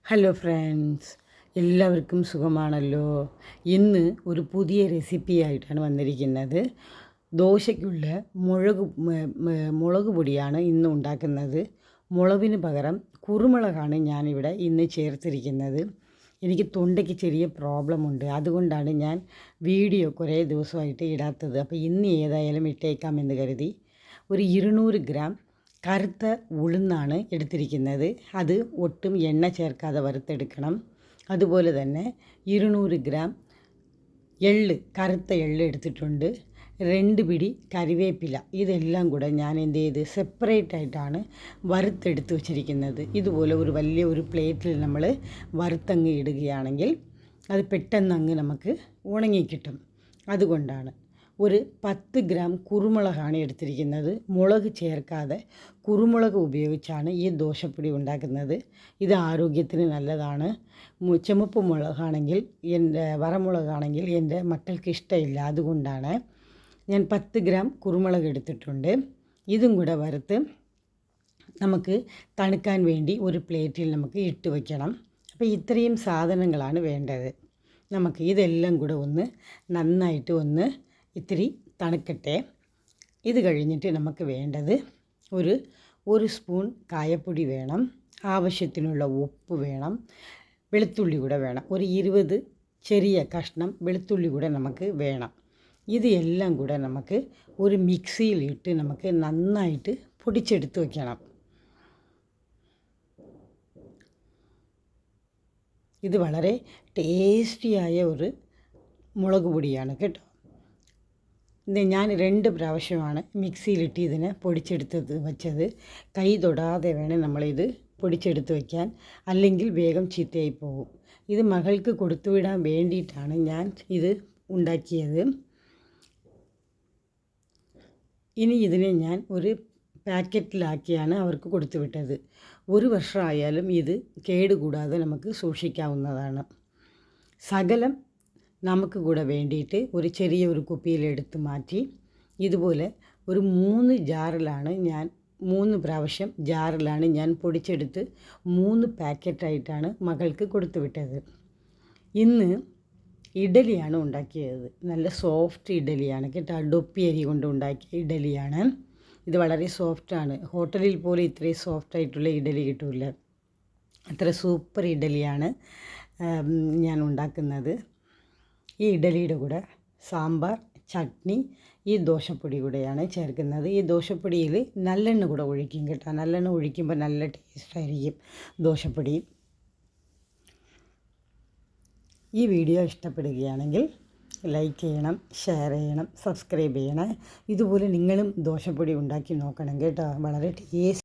Hello friends, എല്ലാവർക്കും സുഖമാണല്ലോ. ഇന്ന് ഒരു പുതിയ റെസിപ്പി ആയിട്ടാണ് വന്നിരിക്കുന്നത്. ദോശയ്ക്കുള്ള മുളക് പൊടിയാണ് ഇന്ന് ഉണ്ടാക്കുന്നത്. മുളകിന് പകരം കുരുമുളകാണ് ഞാനിവിടെ ഇന്ന് ചേർത്തിരിക്കുന്നത്. എനിക്ക് തൊണ്ടയ്ക്ക് ചെറിയ പ്രോബ്ലമുണ്ട്, അതുകൊണ്ടാണ് ഞാൻ വീഡിയോ കുറേ ദിവസമായിട്ട് ഇടാത്തത്. അപ്പോൾ ഇന്ന് ഏതായാലും ഇട്ടേക്കാമെന്ന് കരുതി ഒരു 200 ഗ്രാം കറുത്ത ഉഴുന്നാണ് എടുത്തിരിക്കുന്നത്. അത് ഒട്ടും എണ്ണ ചേർക്കാതെ വറുത്തെടുക്കണം. അതുപോലെ തന്നെ 200 ഗ്രാം കറുത്ത എള്ള് എടുത്തിട്ടുണ്ട്. 2 പിടി കറിവേപ്പില. ഇതെല്ലാം കൂടെ ഞാൻ എന്ത് ചെയ്ത് സെപ്പറേറ്റ് ആയിട്ടാണ് വറുത്തെടുത്ത് വച്ചിരിക്കുന്നത്. ഇതുപോലെ ഒരു വലിയ പ്ലേറ്റിൽ നമ്മൾ വറുത്തങ്ങ് ഇടുകയാണെങ്കിൽ അത് പെട്ടെന്ന് നമുക്ക് ഉണങ്ങിക്കിട്ടും. അതുകൊണ്ടാണ് ഒരു 10 ഗ്രാം കുരുമുളകാണ് എടുത്തിരിക്കുന്നത്. മുളക് ചേർക്കാതെ കുരുമുളക് ഉപയോഗിച്ചാണ് ഈ ദോശപ്പൊടി ഉണ്ടാക്കുന്നത്. ഇത് ആരോഗ്യത്തിന് നല്ലതാണ്. ചുമപ്പ് മുളകാണെങ്കിൽ വറമുളകാണെങ്കിൽ എൻ്റെ മക്കൾക്ക് ഇഷ്ടമില്ല. അതുകൊണ്ടാണ് ഞാൻ 10 ഗ്രാം കുരുമുളക് എടുത്തിട്ടുണ്ട്. ഇതും കൂടെ വറുത്ത് നമുക്ക് തണുക്കാൻ വേണ്ടി ഒരു പ്ലേറ്റിൽ നമുക്ക് ഇട്ട് വയ്ക്കണം. അപ്പോൾ ഇത്രയും സാധനങ്ങളാണ് വേണ്ടത്. നമുക്ക് ഇതെല്ലാം കൂടെ നന്നായിട്ട് ഇത്തിരി തണുക്കട്ടെ. ഇത് കഴിഞ്ഞിട്ട് നമുക്ക് വേണ്ടത് ഒരു സ്പൂൺ കായപ്പൊടി വേണം, ആവശ്യത്തിനുള്ള ഉപ്പ് വേണം, വെളുത്തുള്ളി കൂടെ വേണം. ഒരു 20 ചെറിയ കഷ്ണം വെളുത്തുള്ളി കൂടെ നമുക്ക് വേണം. ഇത് എല്ലാം കൂടെ നമുക്ക് ഒരു മിക്സിയിലിട്ട് നമുക്ക് നന്നായിട്ട് പൊടിച്ചെടുത്ത് വയ്ക്കണം. ഇത് വളരെ ടേസ്റ്റിയായ ഒരു മുളക് പൊടിയാണ് കേട്ടോ. ഞാൻ 2 പ്രാവശ്യമാണ് മിക്സിയിലിട്ട് ഇതിനെ വെച്ചത്. കൈ തൊടാതെ വേണം നമ്മളിത് പൊടിച്ചെടുത്ത് വയ്ക്കാൻ, അല്ലെങ്കിൽ വേഗം ചീത്തയായി പോകും. ഇത് മകൾക്ക് കൊടുത്തുവിടാൻ വേണ്ടിയിട്ടാണ് ഞാൻ ഇത് ഉണ്ടാക്കിയത്. ഇനി ഇതിനെ ഞാൻ ഒരു പാക്കറ്റിലാക്കിയാണ് അവർക്ക് കൊടുത്തുവിട്ടത്. 1 വർഷമായാലും ഇത് കേടുകൂടാതെ നമുക്ക് സൂക്ഷിക്കാവുന്നതാണ്. സകലം നമുക്ക് കൂടെ വേണ്ടിയിട്ട് ഒരു ചെറിയ കുപ്പിയിലെടുത്ത് മാറ്റി ഇതുപോലെ ഒരു 3 പ്രാവശ്യം ജാറിലാണ് ഞാൻ പൊടിച്ചെടുത്ത് 3 പാക്കറ്റായിട്ടാണ് മകൾക്ക് കൊടുത്തു വിട്ടത്. ഇന്ന് ഇഡലിയാണ് ഉണ്ടാക്കിയത്. നല്ല സോഫ്റ്റ് ഇഡലിയാണ് കേട്ടോ. ഡൊപ്പി അരി കൊണ്ട് ഉണ്ടാക്കിയ ഇഡലിയാണ്. ഇത് വളരെ സോഫ്റ്റാണ്. ഹോട്ടലിൽ പോലെ ഇത്രയും സോഫ്റ്റായിട്ടുള്ള ഇഡലി കിട്ടില്ല. അത്ര സൂപ്പർ ഇഡലിയാണ് ഞാൻ ഉണ്ടാക്കുന്നത്. ഈ ഇഡലിയുടെ കൂടെ സാമ്പാർ, ചട്നി, ഈ ദോശപ്പൊടി കൂടെയാണ് ചേർക്കുന്നത്. ഈ ദോശപ്പൊടിയിൽ നല്ലെണ്ണ കൂടെ ഒഴിക്കും കേട്ടോ. നല്ലെണ്ണ ഒഴിക്കുമ്പോൾ നല്ല ടേസ്റ്റായിരിക്കും ദോശപ്പൊടി. ഈ വീഡിയോ ഇഷ്ടപ്പെടുകയാണെങ്കിൽ ലൈക്ക് ചെയ്യണം, ഷെയർ ചെയ്യണം, സബ്സ്ക്രൈബ് ചെയ്യണം. ഇതുപോലെ നിങ്ങളും ദോശപ്പൊടി ഉണ്ടാക്കി നോക്കണം കേട്ടോ. വളരെ ടേസ്റ്റ്